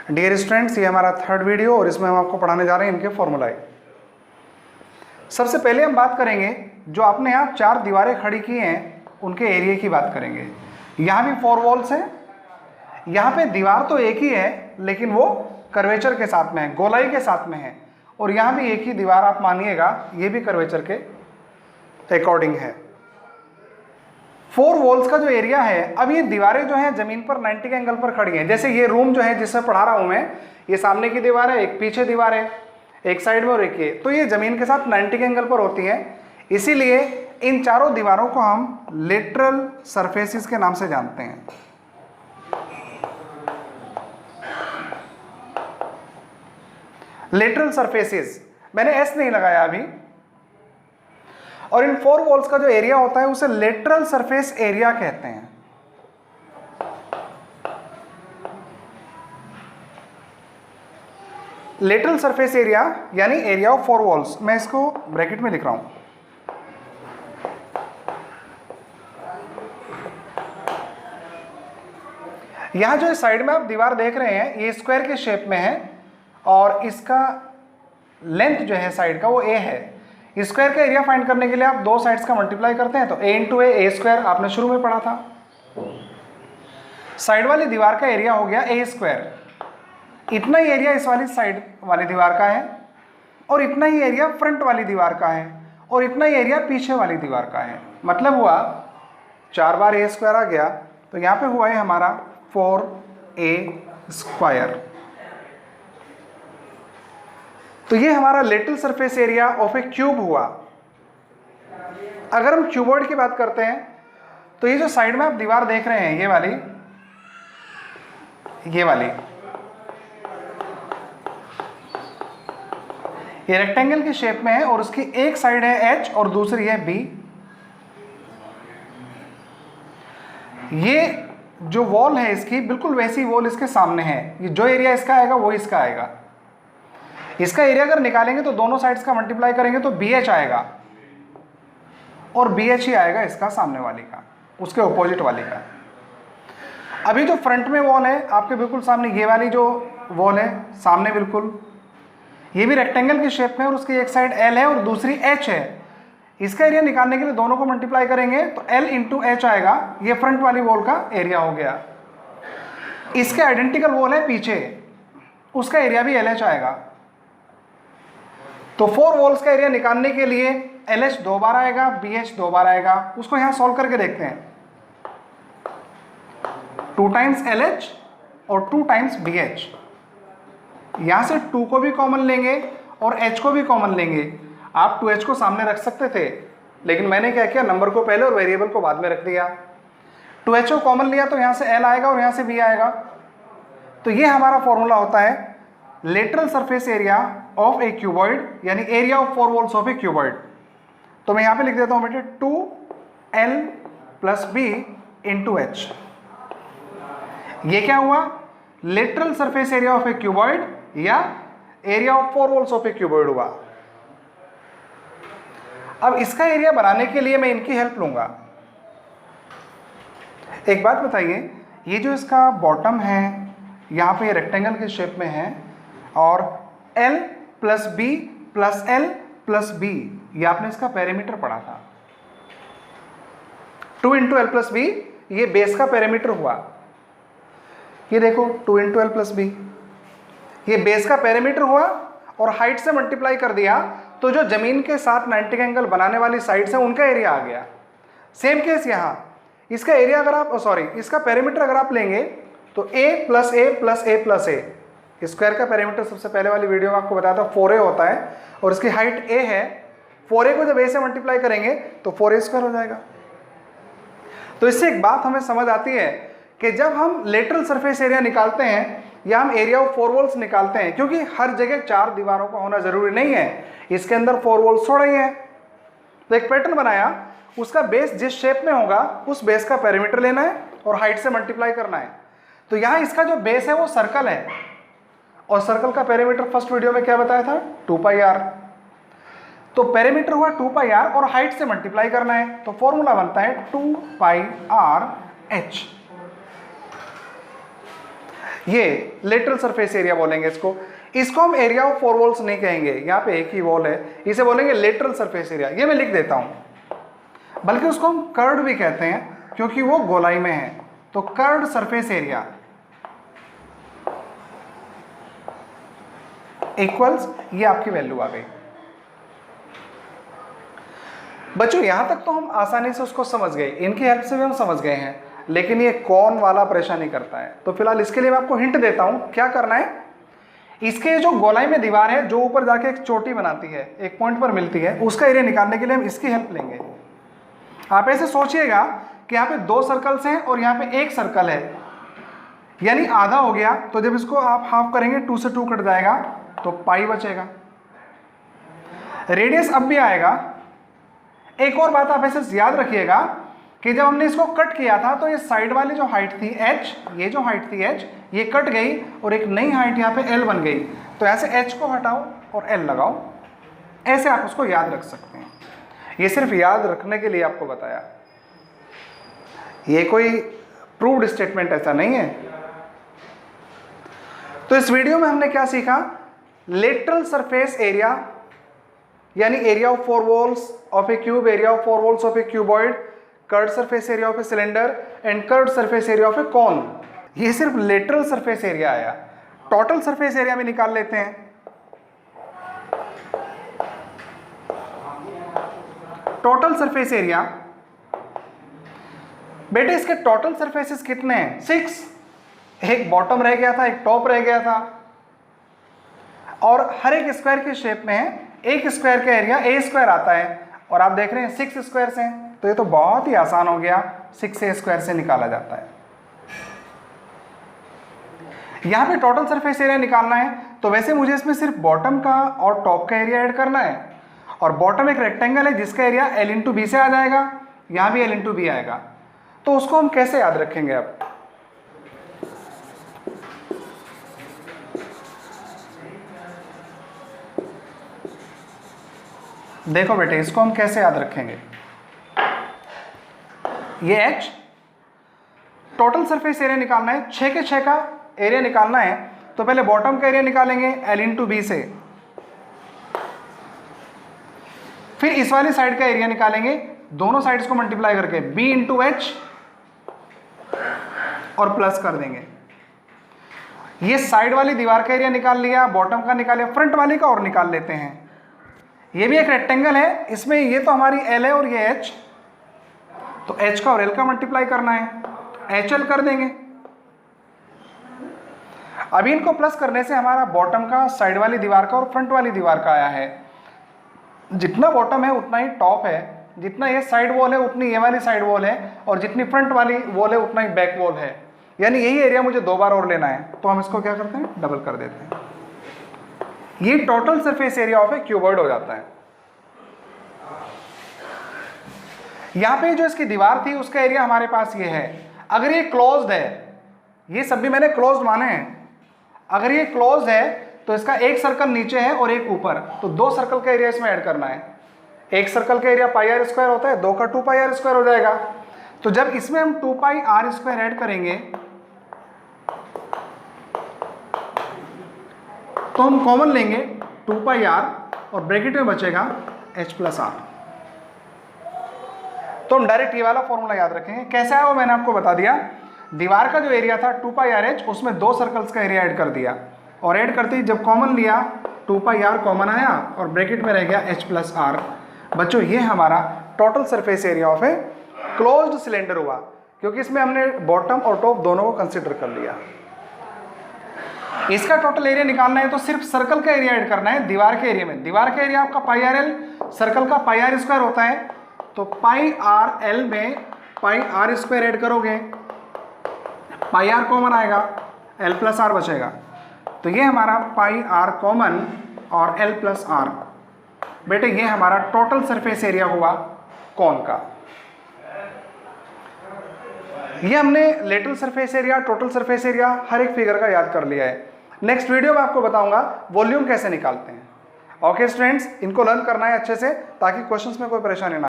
Dear students, ये हमारा third video और इसमें हम आपको पढ़ाने जा रहे हैं इनके फॉर्मूलाए। सबसे पहले हम बात करेंगे जो आपने यहाँ चार दीवारें खड़ी की हैं उनके एरिया की बात करेंगे। यहाँ भी 4 वॉल्स हैं, यहाँ पे दीवार तो एक ही है लेकिन वो कर्वेचर के साथ में है, गोलाई के साथ में है, और यहाँ भी एक ही दीवार आप मानिएगा, ये भी कर्वेचर के अकॉर्डिंग है। 4 वॉल्स का जो एरिया है, अब ये दीवारें जो हैं जमीन पर 90 के एंगल पर खड़ी हैं। जैसे ये रूम जो है जिससे पढ़ा रहा हूं मैं, ये सामने की दीवार है, एक पीछे दीवार है, एक साइड में और एक ये, तो ये जमीन के साथ 90 के एंगल पर होती हैं। इसीलिए इन चारों दीवारों को हम लेटरल सरफेसिस के नाम से जानते हैं। लेटरल सरफेसिस, मैंने एस नहीं लगाया अभी। और इन 4 वॉल्स का जो एरिया होता है उसे लेटरल सरफेस एरिया कहते हैं। लेटरल सरफेस एरिया यानी एरिया ऑफ 4 वॉल्स, मैं इसको ब्रैकेट में लिख रहा हूं। यहां जो साइड में आप दीवार देख रहे हैं ये स्क्वायर के शेप में है और इसका लेंथ जो है साइड का वो ए है। स्क्वायर का एरिया फाइंड करने के लिए आप दो साइड्स का मल्टीप्लाई करते हैं, तो a इंटू ए स्क्वायर आपने शुरू में पढ़ा था। साइड वाली दीवार का एरिया हो गया ए स्क्वायर। इतना ही एरिया इस वाली साइड वाली दीवार का है और इतना ही एरिया फ्रंट वाली दीवार का है और इतना ही एरिया पीछे वाली दीवार का है। मतलब हुआ 4 बार ए स्क्वायर आ गया, तो यहाँ पे हुआ है हमारा 4a स्क्वायर। तो ये हमारा lateral surface area of a cube हुआ। अगर हम क्यूबॉइड की बात करते हैं तो ये जो साइड में आप दीवार देख रहे हैं, ये वाली ये रेक्टेंगल के शेप में है और उसकी एक साइड है H और दूसरी है B। ये जो वॉल है इसकी बिल्कुल वैसी वॉल इसके सामने है। ये जो एरिया इसका आएगा वो इसका आएगा। इसका एरिया अगर निकालेंगे तो दोनों साइड्स का मल्टीप्लाई करेंगे तो BH आएगा और BH ही आएगा इसका सामने वाली का, उसके ऑपोजिट वाली का। अभी जो फ्रंट में वॉल है आपके बिल्कुल सामने, ये वाली जो वॉल है सामने बिल्कुल, ये भी रेक्टेंगल की शेप में और उसकी एक साइड L है और दूसरी H है। इसका एरिया निकालने के लिए दोनों को मल्टीप्लाई करेंगे तो L इंटू H आएगा। ये फ्रंट वाली वॉल का एरिया हो गया। इसके आइडेंटिकल वॉल है पीछे, उसका एरिया भी LH आएगा। तो 4 वॉल्स का एरिया निकालने के लिए LH 2 बार आएगा, BH 2 बार आएगा। उसको यहां सॉल्व करके देखते हैं। 2 टाइम्स LH और 2 टाइम्स BH। यहां से 2 को भी कॉमन लेंगे और H को भी कॉमन लेंगे। आप 2H को सामने रख सकते थे, लेकिन मैंने क्या किया, नंबर को पहले और वेरिएबल को बाद में रख दिया। 2H को कॉमन लिया तो यहां से L आएगा और यहां से B आएगा। तो ये हमारा फॉर्मूला होता है lateral surface area of a cuboid, यानी area of 4 walls of a cuboid. तो मैं यहां पे लिख देता हूं बेटे 2L plus B into H। ये क्या हुआ, lateral surface area of a cuboid या area of 4 walls of a cuboid हुआ। अब इसका एरिया बनाने के लिए मैं इनकी हेल्प लूंगा। एक बात बताइए, ये जो इसका बॉटम है यहां पे रेक्टेंगल के शेप में है और L plus B plus L plus B, ये आपने इसका पेरीमीटर पढ़ा था। 2 इंटू L प्लस B, ये बेस का पेरीमीटर हुआ। ये देखो 2 इंटू L प्लस B, ये बेस का पेरीमीटर हुआ और हाइट से मल्टीप्लाई कर दिया तो जो जमीन के साथ 90 एंगल बनाने वाली साइड्स है उनका एरिया आ गया। सेम केस यहाँ, इसका एरिया अगर आप इसका पेरीमीटर अगर आप लेंगे तो A plus A plus A plus A। Square का पेरीमीटर सबसे पहले वाली वीडियो में आपको बताया था 4A होता है और इसकी हाइट A है। 4A को जब A से मल्टीप्लाई करेंगे तो 4A स्क्वायर हो जाएगा। तो इससे एक बात हमें समझ आती है कि जब हम लेटरल सरफेस एरिया निकालते हैं या हम एरिया ऑफ 4 वॉल्स निकालते हैं, क्योंकि हर जगह 4 दीवारों का होना जरूरी नहीं है, इसके अंदर 4 वॉल्स थोड़ा ही है, तो एक पैटर्न बनाया, उसका बेस जिस शेप में होगा उस बेस का पेरीमीटर लेना है और हाइट से मल्टीप्लाई करना है। तो यहाँ इसका जो बेस है वो सर्कल है और सर्कल का पेरीमीटर फर्स्ट वीडियो में क्या बताया था, 2πr। तो पेरीमीटर हुआ 2πr और हाइट से मल्टीप्लाई करना है, तो फॉर्मूला बनता है 2πrh। ये लेटरल सरफेस एरिया बोलेंगे इसको। इसको हम एरिया ऑफ 4 वॉल्स नहीं कहेंगे, यहाँ पे एक ही वॉल है, इसे बोलेंगे लेटरल सरफेस एरिया। ये मैं लिख देता हूँ। बल्कि उसको हम कर्व्ड भी कहते हैं क्योंकि वो गोलाई में है। तो कर्व्ड सरफेस एरिया इक्वल्स, ये आपकी वैल्यू आ गई। बच्चों यहां तक तो हम आसानी से उसको समझ गए, इनकी हेल्प से भी हम समझ गए हैं, लेकिन ये कौन वाला परेशानी करता है। तो फिलहाल इसके लिए मैं आपको हिंट देता हूं क्या करना है। इसके जो गोलाई में दीवार है जो ऊपर जाके एक चोटी बनाती है, एक पॉइंट पर मिलती है, उसका एरिया निकालने के लिए हम इसकी हेल्प लेंगे। आप ऐसे सोचिएगा कि यहाँ पे 2 सर्कल्स हैं और यहाँ पे 1 सर्कल है, यानी आधा हो गया। तो जब इसको आप हाफ करेंगे 2 से 2 कट जाएगा तो पाई बचेगा। रेडियस अब भी आएगा। एक और बात आप ऐसे याद रखिएगा कि जब हमने इसको कट किया था तो ये साइड वाली जो हाइट थी h, ये जो हाइट थी h, ये कट गई और एक नई हाइट यहाँ पे l बन गई। तो ऐसे h को हटाओ और l लगाओ, ऐसे आप उसको याद रख सकते हैं। ये सिर्फ याद रखने के लिए आपको बताया, ये कोई प्रूव्ड स्टेटमेंट ऐसा नहीं है। तो इस वीडियो में हमने क्या सीखा, लेटरल सरफेस एरिया यानी area of 4 walls of a cube, area of 4 walls of a cuboid, curved surface area of a cylinder and curved surface area of a cone. ये सिर्फ लेटरल सरफेस एरिया आया। Total surface area भी निकाल लेते हैं। Total surface area, बेटे इसके total surfaces कितने हैं? 6। एक बॉटम रह गया था, एक टॉप रह गया था, और हर एक स्क्वायर के शेप में है। एक स्क्वायर का एरिया a स्क्वायर आता है और आप देख रहे हैं 6 स्क्वायर्स हैं, तो ये तो बहुत ही आसान हो गया, 6a स्क्वायर से निकाला जाता है। यहां पे टोटल सरफेस एरिया निकालना है, तो वैसे मुझे इसमें सिर्फ बॉटम का और टॉप का एरिया ऐड करना है। और बॉटम एक रेक्टेंगल है जिसका एरिया l इंटू बी से आ जाएगा, यहां भी l इंटू बी आएगा। तो उसको हम कैसे याद रखेंगे अब? देखो बेटे, इसको हम कैसे याद रखेंगे। ये h टोटल सरफेस एरिया निकालना है, 6 के 6 का एरिया निकालना है। तो पहले बॉटम का एरिया निकालेंगे l इंटू बी से, फिर इस वाली साइड का एरिया निकालेंगे दोनों साइड्स को मल्टीप्लाई करके b इंटू एच और प्लस कर देंगे। ये साइड वाली दीवार का एरिया निकाल लिया, बॉटम का निकाल लिया, फ्रंट वाली का और निकाल लेते हैं। ये भी एक रेक्टेंगल है, इसमें ये तो हमारी l है और ये h, तो h का और l का मल्टीप्लाई करना है, HL कर देंगे। अभी इनको प्लस करने से हमारा बॉटम का, साइड वाली दीवार का और फ्रंट वाली दीवार का आया है। जितना बॉटम है उतना ही टॉप है, जितना ये साइड वॉल है उतनी ये वाली साइड वॉल है, और जितनी फ्रंट वाली वॉल है उतना ही बैक वॉल है। यानी यही एरिया मुझे 2 बार और लेना है, तो हम इसको क्या करते हैं, डबल कर देते हैं। ये total surface area of a cuboid हो जाता है। यहां पे जो इसकी दीवार थी उसका एरिया हमारे पास ये है। अगर ये क्लोज्ड है, ये सब भी मैंने क्लोज्ड माने हैं, अगर ये क्लोज्ड है तो इसका एक सर्कल नीचे है और एक ऊपर, तो 2 सर्कल का एरिया इसमें ऐड करना है। एक सर्कल का एरिया पाई आर स्क्वायर होता है, 2 का 2 पाई आर स्क्वायर हो जाएगा। तो जब इसमें हम 2 पाई आर स्क्वायर ऐड करेंगे तो हम कॉमन लेंगे 2 पाई आर और ब्रैकेट में बचेगा h प्लस आर। तो हम डायरेक्ट ये वाला फॉर्मूला याद रखेंगे। कैसे आया वो मैंने आपको बता दिया। दीवार का जो एरिया था 2 पाई आर एच, उसमें 2 सर्कल्स का एरिया ऐड कर दिया, और ऐड करते ही जब कॉमन लिया 2 पाई आर कॉमन आया और ब्रैकेट में रह गया h प्लस आर। बच्चों ये हमारा total surface area of a closed cylinder हुआ, क्योंकि इसमें हमने बॉटम और टॉप दोनों को कंसिडर कर लिया। इसका टोटल एरिया निकालना है तो सिर्फ सर्कल का एरिया ऐड करना है दीवार के एरिया में। दीवार का एरिया आपका पाई आर एल, सर्कल का पाई आर स्क्वायर होता है, तो पाई आर एल में पाई आर स्क्वायर ऐड करोगे, पाई आर कॉमन आएगा, एल प्लस आर बचेगा। तो ये हमारा पाई आर कॉमन और एल प्लस आर। बेटे ये हमारा टोटल सरफेस एरिया हुआ कॉन का। ये हमने lateral surface area, total surface area हर एक फिगर का याद कर लिया है। नेक्स्ट वीडियो में आपको बताऊंगा वॉल्यूम कैसे निकालते हैं। ओके स्टूडेंट्स, इनको लर्न करना है अच्छे से ताकि क्वेश्चंस में कोई परेशानी ना